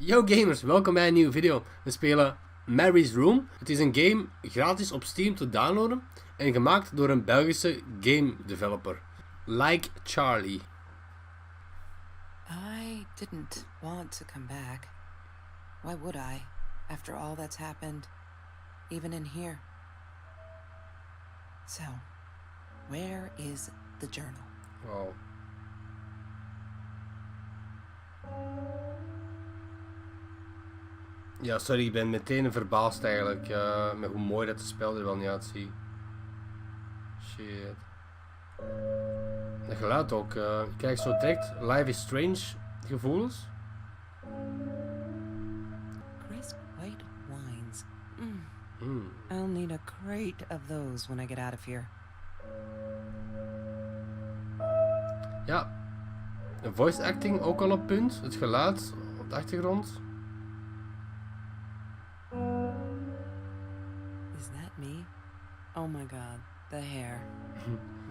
Yo gamers, welkom bij een nieuwe video. We spelen Mary's Room. Het is een game gratis op Steam te downloaden en gemaakt door een Belgische game developer. Like Charlie. I didn't want to come back. Why would I, after all that's happened, even in here? So, where is the journal? Wow. Ja, sorry, ik ben meteen verbaasd eigenlijk met hoe mooi dat de spel er wel niet uitziet. Shit. Dat geluid ook. Ik krijg zo direct Life is Strange gevoelens. Crisp white wines. I'll need a crate of those when I get out of here. Ja. De voice acting ook al op punt. Het geluid op de achtergrond. Is that me? Oh my god, the hair.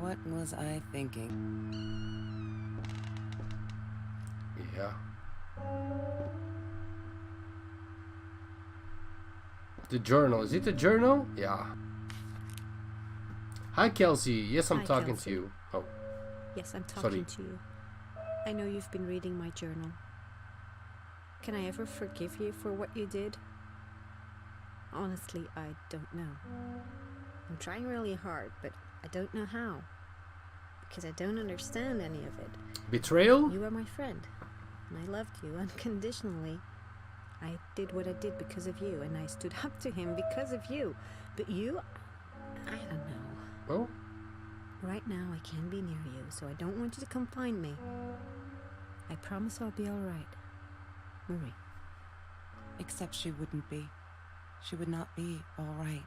What was I thinking? Ja. The journal. Is it the journal? Ja. Hi Kelsey. Yes, I'm talking Kelsey. to you. Oh. Yes, I'm talking Sorry. to you. I know you've been reading my journal. Can I ever forgive you for what you did? Honestly, I don't know. I'm trying really hard, but I don't know how. Because I don't understand any of it. Betrayal? You are my friend, and I loved you unconditionally. I did what I did because of you, and I stood up to him because of you. But you, I don't know. Oh. Right now, I can't be near you, so I don't want you to come find me. I promise I'll be alright. Marie. Except she wouldn't be. She would not be all right.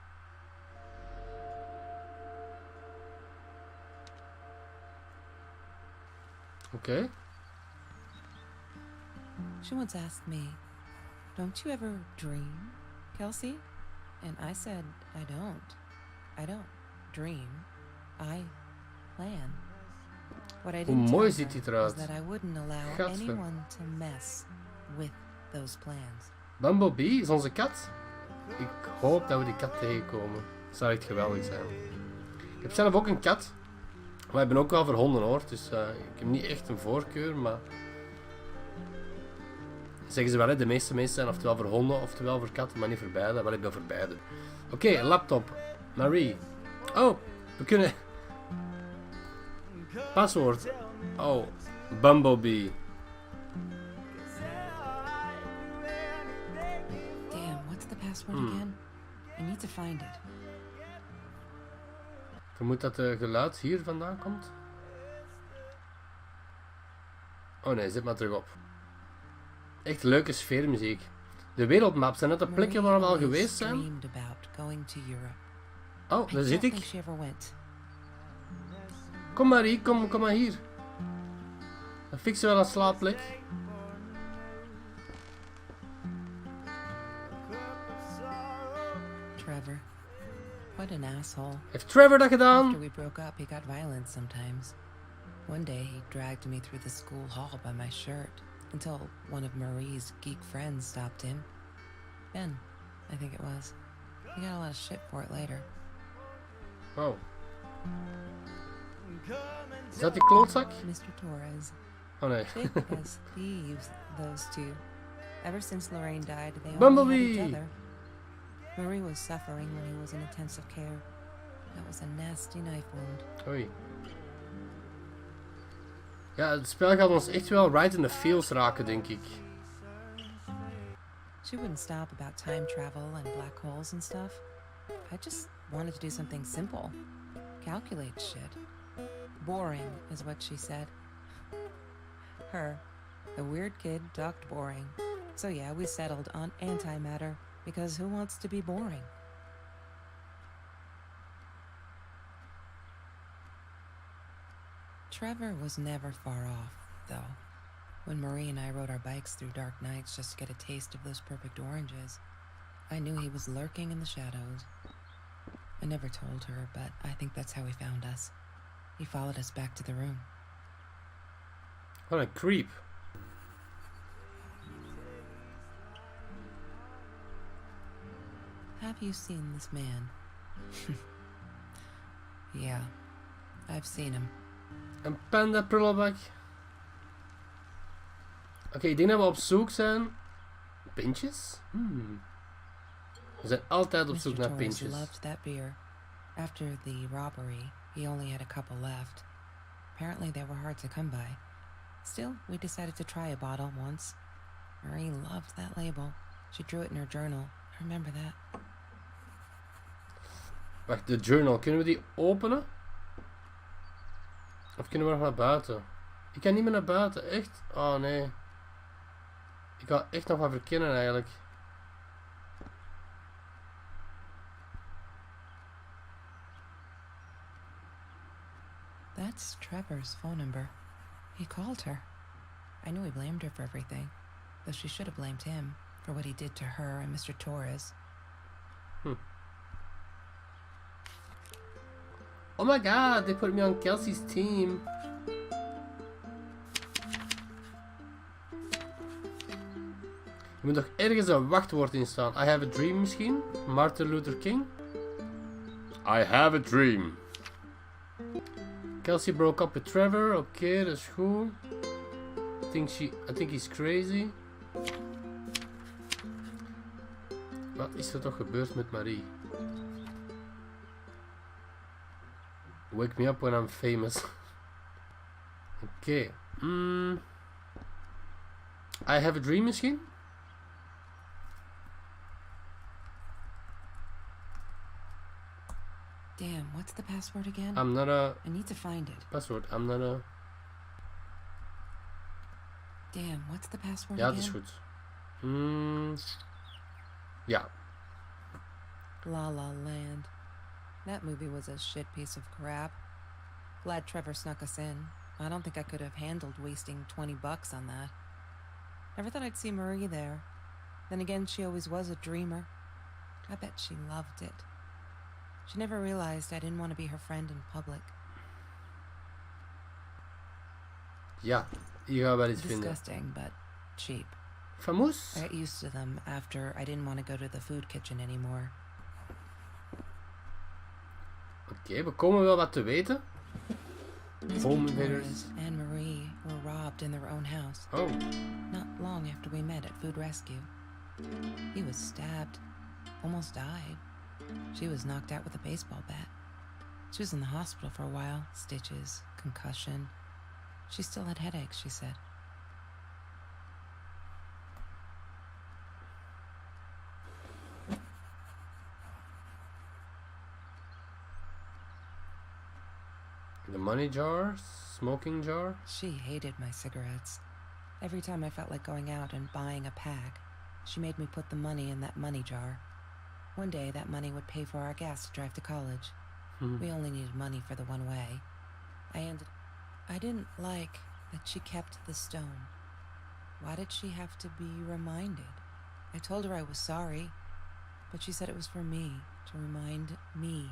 Okay. She once asked me, "Don't you ever dream, Kelsey?" And I said, I don't dream. I plan. What I didn't mooi tell ziet hij her eruit. was that I wouldn't allow Gadver. anyone to mess with those plans. Bumblebee is onze kat. Ik hoop dat we die kat tegenkomen. Dat zou echt geweldig zijn. Ik heb zelf ook een kat. Maar ik ben ook wel voor honden hoor. Dus ik heb niet echt een voorkeur, maar... Zeggen ze wel, hè, de meeste mensen zijn oftewel voor honden, oftewel voor katten, maar niet voor beide. Maar ik ben voor beide. Oké, laptop. Marie. Oh, we kunnen... Paswoord. Oh, Bumblebee. Damn, what's the password again? I need to find it. Ik vermoed dat het geluid hier vandaan komt. Oh nee, zet maar terug op. Echt leuke sfeermuziek. De wereldmap, zijn dat de plekken waar we al geweest zijn? Dreamed about going to Europe. Oh, daar I zit don't think ik. she ever went. Kom Marie, kom maar hier. Dan fixen we wel een slaapplek. Trevor. What an asshole. Heeft Trevor dat gedaan? After we broke up, he got violent sometimes. One day, he dragged me through the school hall by my shirt until one of Marie's geek friends stopped him. Ben, I think it was. He got a lot of shit for it later. Oh. Is dat die klootzak? Mr. Torres. Oh nee. Big as thieves, those two. Ever since Lorraine died, they only Bumblebee! had each other. Marie was suffering when he was in intensive care. That was a nasty knife wound. Oei. Ja, het spel gaat ons echt wel right in the feels raken, denk ik. She wouldn't stop about time travel and black holes and stuff. I just wanted to do something simple. Calculate shit. Boring is what she said. Her, the weird kid, talked boring. So yeah, we settled on antimatter, because who wants to be boring? Trevor was never far off, though. When Marie and I rode our bikes through dark nights just to get a taste of those perfect oranges, I knew he was lurking in the shadows. I never told her, but I think that's how he found us. He followed us back to the room. What a creep. have you seen this man? Yeah, I've seen him. Een panda prullenbak. Oké, ik denk dat we op zoek zijn. Pintjes? We zijn altijd op zoek Mr. naar Torres pintjes. loved that beer. After the robbery, he only had a couple left. Apparently they were hard to come by. Still, we decided to try a bottle once. Marie loved that label. She drew it in her journal. I remember that. Wacht, de journal. Kunnen we die openen? Of kunnen we nog naar buiten? Ik kan niet meer naar buiten. Echt? Oh nee. Ik ga echt nog wat verkennen eigenlijk. That's Trevor's phone number. He called her. I knew he blamed her for everything, though she should have blamed him for what he did to her and Mr. Torres. Oh my god, they put me on Kelsey's team. Er moet toch ergens een wachtwoord in staan. I have a dream misschien? Martin Luther King? I have a dream. Kelsey broke up with Trevor. Oké, dat is goed. I think he's crazy. Wat is er toch gebeurd met Marie? Wake me up when I'm famous. Oké. I have a dream misschien? Damn, what's the password again? I'm not a... I need to find it. Password. I'm not a... Damn, what's the password Ja, again? dat is goed. Ja. La La Land. That movie was a shit piece of crap. Glad Trevor snuck us in. I don't think I could have handled wasting $20 on that. Never thought I'd see Marie there. Then again, she always was a dreamer. I bet she loved it. She never realized I didn't want to be her friend in public. Ja, hier gaan we wel iets vinden. Disgusting, but cheap. Famous? I got used to them after I didn't want to go to the food kitchen anymore. Oké, we komen wel wat te weten. Home Mr. invaders. Torres and Marie were robbed in their own house. Oh, Not long after we met at Food Rescue. He was stabbed. Almost died. She was knocked out with a baseball bat. She was in the hospital for a while. Stitches, concussion. She still had headaches, she said. the money jar, smoking jar. She hated my cigarettes. Every time I felt like going out and buying a pack, she made me put the money in that money jar. One day, that money would pay for our gas to drive to college. We only needed money for the one way. I didn't like that she kept the stone. Why did she have to be reminded? I told her I was sorry, but she said it was for me, to remind me.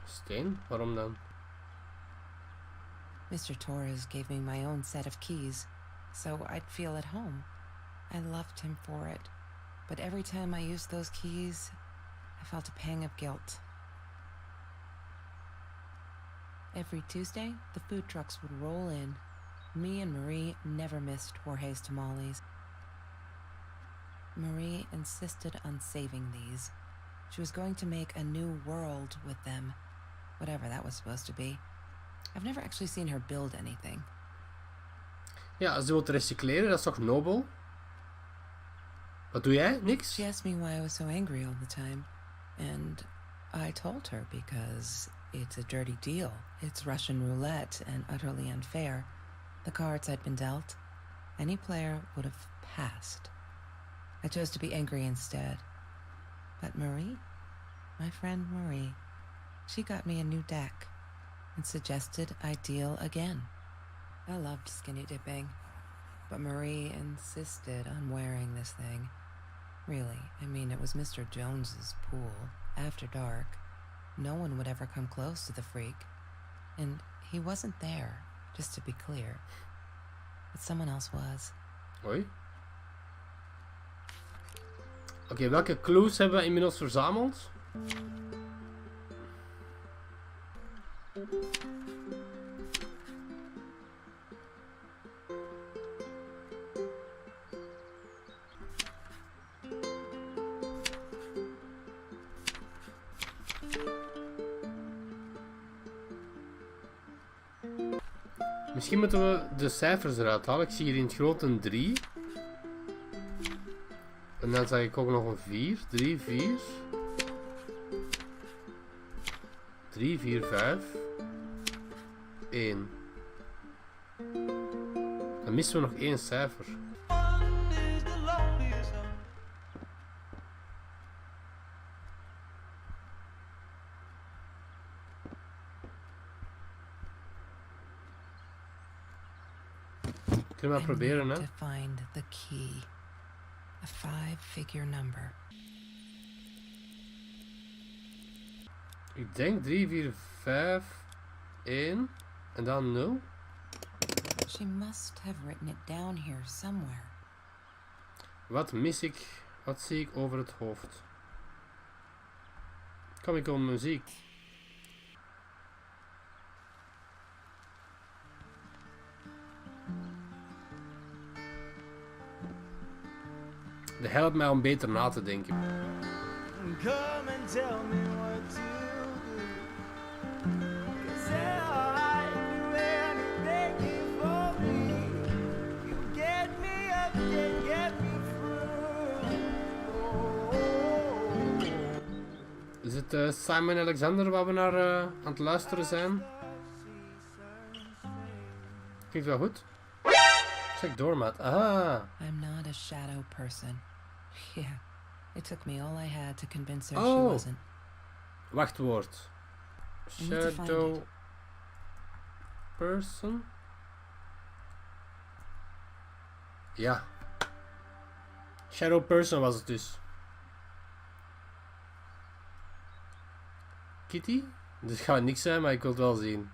Steen? Waarom dan? Mr. Torres gave me my own set of keys, so I'd feel at home. I loved him for it, but every time I used those keys, I felt a pang of guilt. Every Tuesday, the food trucks would roll in. Me and Marie never missed Jorge's tamales. Marie insisted on saving these. She was going to make a new world with them, whatever that was supposed to be. I've never actually seen her build anything. Ja, als ze wilt recycleren, dat is toch nobel? Wat doe jij? Niks? She asked me why I was so angry all the time, and I told her because it's a dirty deal. It's Russian roulette and utterly unfair. The cards had been dealt. Any player would have passed. I chose to be angry instead. But Marie, my friend Marie, she got me a new deck and suggested I deal again. I loved skinny dipping, but Marie insisted on wearing this thing. Really, I mean, it was Mr. Jones's pool, after dark. No one would ever come close to the freak. And he wasn't there, just to be clear. But someone else was. Hoi. Oké, welke clues hebben we inmiddels verzameld? Misschien moeten we de cijfers eruit halen. Ik zie hier in het groot een 3. En dan zag ik ook nog een 4. 3, 4. 3, 4, 5. 1. Dan missen we nog 1 cijfer. Kunnen we maar proberen, hè? To find the key. A 5-figure number. Ik denk 3, 4, 5, 1 en dan 0. She must have written it down here somewhere. Wat mis ik? Wat zie ik over het hoofd? Kom ik om muziek? Dat helpt mij om beter na te denken. Come and tell me what to do. 'Cause I'd do anything for me. You get me up and get me through. Oh. Is het Simon Alexander waar we naar aan het luisteren zijn? Klinkt wel goed. Check door, maat. Ah. I'm not a shadow person. Yeah, it took me all I had to convince her Oh. she wasn't. Wachtwoord. I need to find Shadow it. person? Ja. Shadow person was het dus. Kitty? Dus het gaat niks zijn, maar ik wil het wel zien.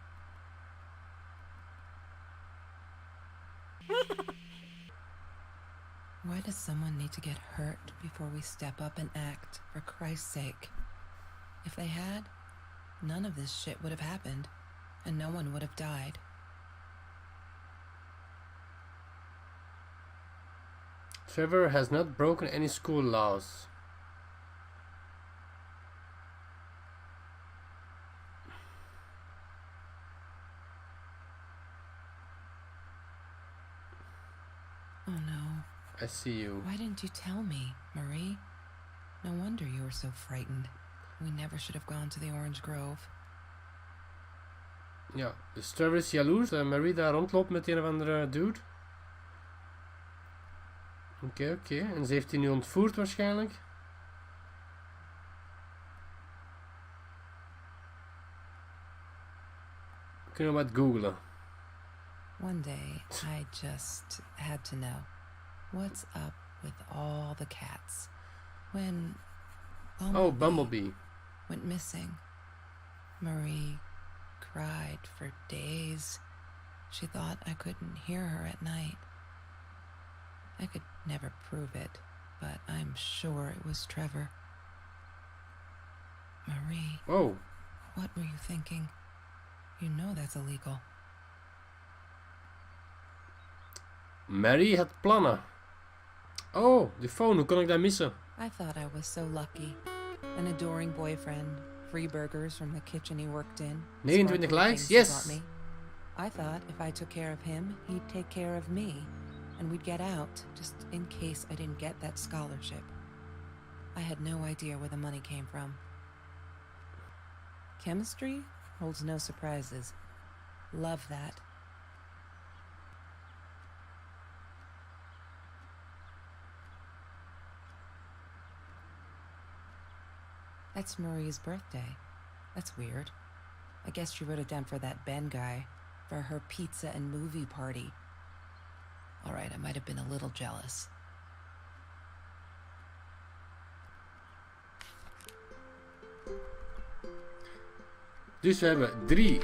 Why does someone need to get hurt before we step up and act, for Christ's sake? If they had, none of this shit would have happened, and no one would have died. Trevor has not broken any school laws. Oh no. I see you. Why didn't you tell me, Marie? No wonder you were so frightened. We never should have gone to the Orange Grove. Ja, dus Trevor is jaloers dat Marie daar rondloopt met een of andere dude. Oké. En ze heeft die nu ontvoerd waarschijnlijk. Kunnen we wat googlen? One day, I just had to know what's up with all the cats. When Oh, Bumblebee. went missing, Marie cried for days. She thought I couldn't hear her at night. I could never prove it, but I'm sure it was Trevor. Marie, Oh, what were you thinking? You know that's illegal. Mary had plannen. Oh, die phone, hoe kon ik dat missen? I thought I was so lucky. An adoring boyfriend, free burgers from the kitchen he worked in. 29 sparkly likes, things he yes. bought me. I thought if I took care of him, he'd take care of me, and we'd get out, just in case I didn't get that scholarship. I had no idea where the money came from. Chemistry holds no surprises. Love that. That's Marie's birthday. That's weird. I guess she wrote it down for that Ben guy, for her pizza and movie party. All right, I might have been a little jealous. Dus we hebben 3,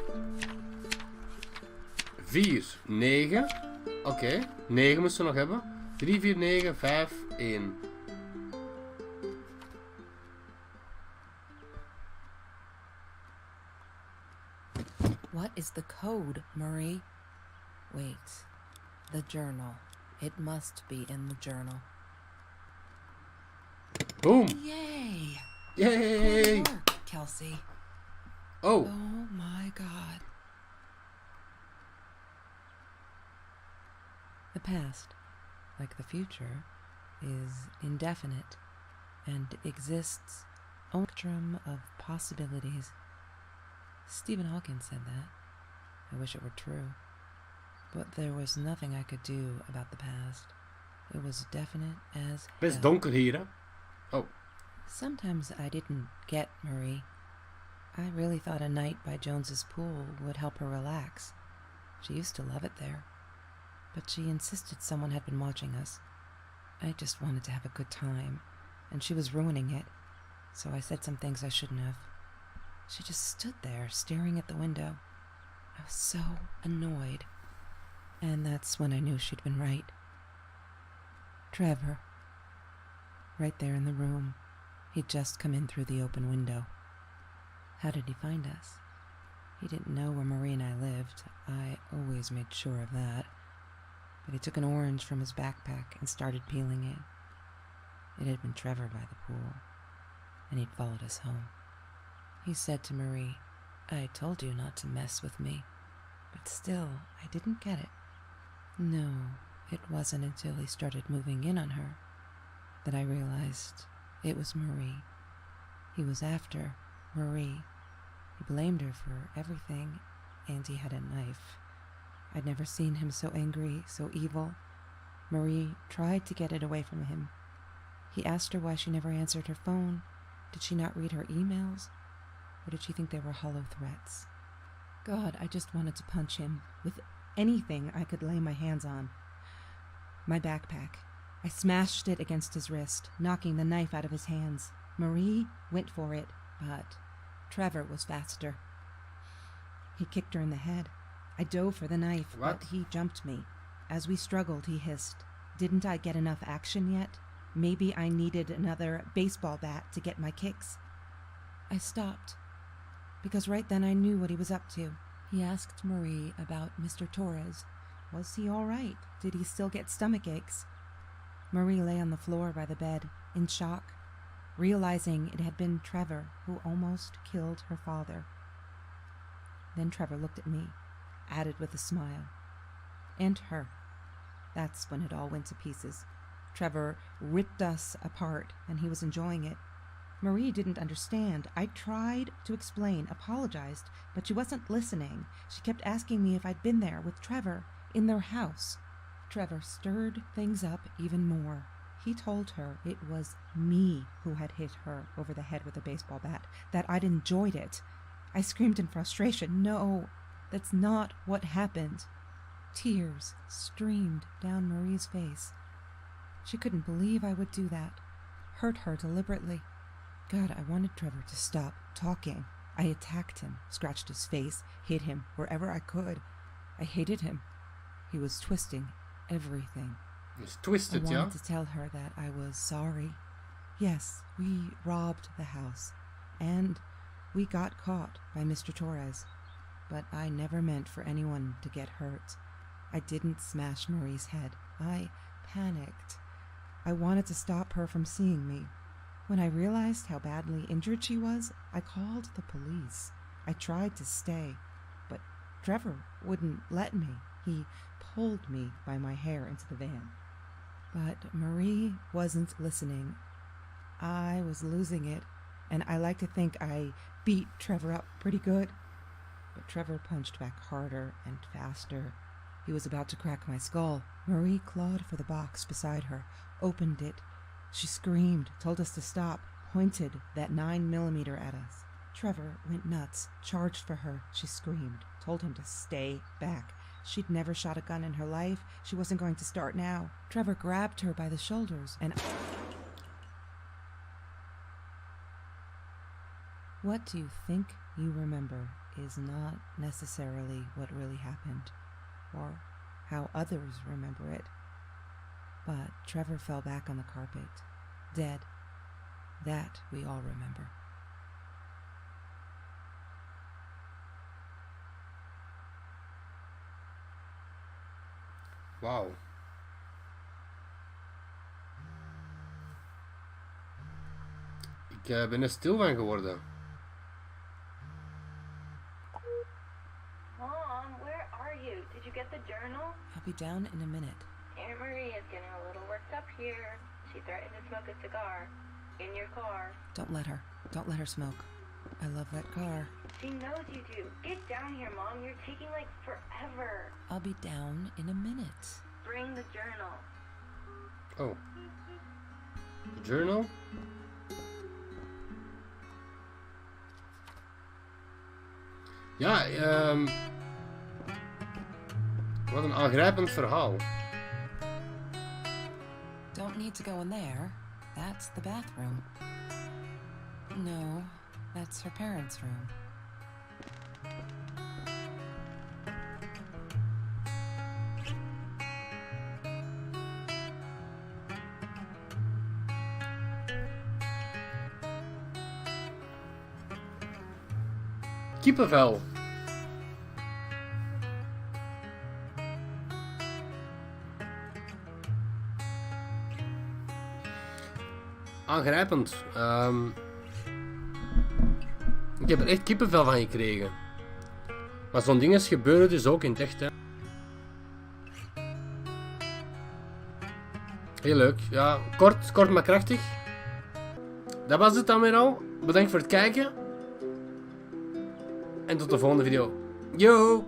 4, 9. Oké, 9 moesten we nog hebben. 3, 4, 9, 5, 1. is the code, Marie. Wait. The journal. It must be in the journal. Boom! Yay! Yay! Good work, Kelsey. Oh, Oh my God. The past, like the future, is indefinite and exists on a spectrum of possibilities. Stephen Hawking said that. I wish it were true. But there was nothing I could do about the past. It was definite as best hell. donker hier, hè? Oh, Sometimes I didn't get Marie. I really thought a night by Jones's pool would help her relax. She used to love it there. But she insisted someone had been watching us. I just wanted to have a good time, and she was ruining it, so I said some things I shouldn't have. She just stood there, staring at the window. I was so annoyed. And that's when I knew she'd been right. Trevor. Right there in the room. He'd just come in through the open window. How did he find us? He didn't know where Marie and I lived. I always made sure of that. But he took an orange from his backpack and started peeling it. It had been Trevor by the pool, and he'd followed us home. He said to Marie, "I told you not to mess with me." But still, I didn't get it. No, it wasn't until he started moving in on her that I realized it was Marie. He was after Marie. He blamed her for everything, and he had a knife. I'd never seen him so angry, so evil. Marie tried to get it away from him. He asked her why she never answered her phone. Did she not read her emails? Or did she think they were hollow threats? God, I just wanted to punch him with anything I could lay my hands on. My backpack. I smashed it against his wrist, knocking the knife out of his hands. Marie went for it, but Trevor was faster. He kicked her in the head. I dove for the knife, What? but he jumped me. As we struggled, he hissed, "Didn't I get enough action yet? Maybe I needed another baseball bat to get my kicks." I stopped, because right then I knew what he was up to. He asked Marie about Mr. Torres. Was he all right? Did he still get stomach aches? Marie lay on the floor by the bed, in shock, realizing it had been Trevor who almost killed her father. Then Trevor looked at me, added with a smile. And her. That's when it all went to pieces. Trevor ripped us apart, and he was enjoying it. Marie didn't understand. I tried to explain, apologized, but she wasn't listening. She kept asking me if I'd been there with Trevor in their house. Trevor stirred things up even more. He told her it was me who had hit her over the head with a baseball bat, that I'd enjoyed it. I screamed in frustration, "No, that's not what happened." Tears streamed down Marie's face. She couldn't believe I would do that, hurt her deliberately. God, I wanted Trevor to stop talking. I attacked him, scratched his face, hit him wherever I could. I hated him. He was twisting everything. it's I twisted, wanted ja? to tell her that I was sorry. Yes, we robbed the house, and we got caught by Mr. Torres. But I never meant for anyone to get hurt. I didn't smash Marie's head. I panicked. I wanted to stop her from seeing me. When I realized how badly injured she was, I called the police. I tried to stay, but Trevor wouldn't let me. He pulled me by my hair into the van. But Marie wasn't listening. I was losing it, and I like to think I beat Trevor up pretty good. But Trevor punched back harder and faster. He was about to crack my skull. Marie clawed for the box beside her, opened it. She screamed, told us to stop, pointed that 9mm at us. Trevor went nuts, charged for her. She screamed, told him to stay back. She'd never shot a gun in her life. She wasn't going to start now. Trevor grabbed her by the shoulders and... What you think you remember is not necessarily what really happened, or how others remember it. But Trevor fell back on the carpet, dead. That we all remember. Wauw. Ik ben er stil van geworden. Mom, where are you? Did you get the journal? I'll be down in a minute. Aunt Marie is getting a little worked up here. She threatened to smoke a cigar. In your car. Don't let her. Don't let her smoke. I love that car. She knows you do. Get down here, Mom. You're taking like forever. I'll be down in a minute. Bring the journal. Oh. Journal? Ja, wat een aangrijpend verhaal. Don't need to go in there. That's the bathroom. No, that's her parents' room. Kippenvel. Aangrijpend. Ik heb er echt kippenvel van gekregen. Maar zo'n ding is gebeuren dus ook in het echt, hè. Heel leuk. Ja, kort maar krachtig. Dat was het dan weer al. Bedankt voor het kijken. En tot de volgende video. Yo!